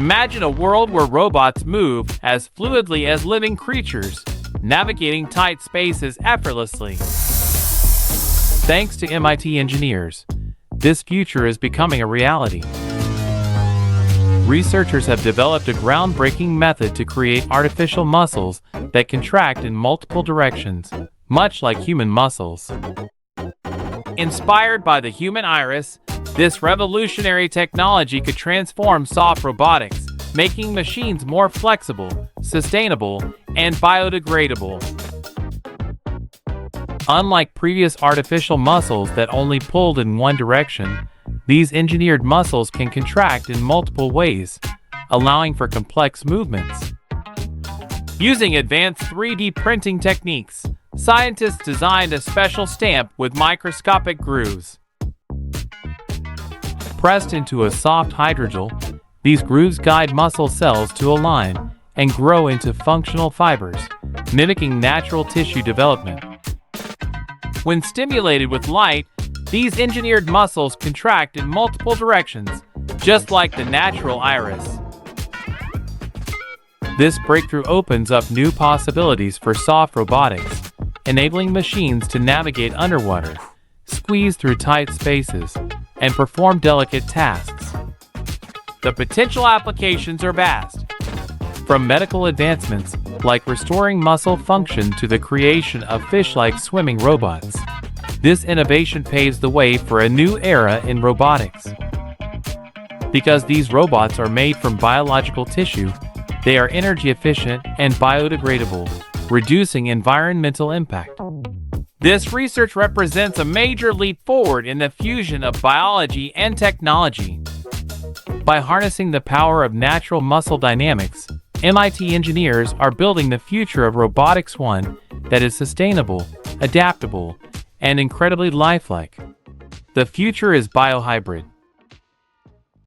Imagine a world where robots move as fluidly as living creatures, navigating tight spaces effortlessly. Thanks to MIT engineers, this future is becoming a reality. Researchers have developed a groundbreaking method to create artificial muscles that contract in multiple directions, much like human muscles. Inspired by the human iris, this revolutionary technology could transform soft robotics, making machines more flexible, sustainable, and biodegradable. Unlike previous artificial muscles that only pulled in one direction, these engineered muscles can contract in multiple ways, allowing for complex movements. Using advanced 3D printing techniques, scientists designed a special stamp with microscopic grooves. Pressed into a soft hydrogel, these grooves guide muscle cells to align and grow into functional fibers, mimicking natural tissue development. When stimulated with light, these engineered muscles contract in multiple directions, just like the natural iris. This breakthrough opens up new possibilities for soft robotics, enabling machines to navigate underwater, squeeze through tight spaces, and perform delicate tasks. The potential applications are vast, from medical advancements like restoring muscle function to the creation of fish-like swimming robots. This innovation paves the way for a new era in robotics. Because these robots are made from biological tissue, they are energy efficient and biodegradable, reducing environmental impact. This research represents a major leap forward in the fusion of biology and technology. By harnessing the power of natural muscle dynamics, MIT engineers are building the future of robotics, one that is sustainable, adaptable, and incredibly lifelike. The future is biohybrid.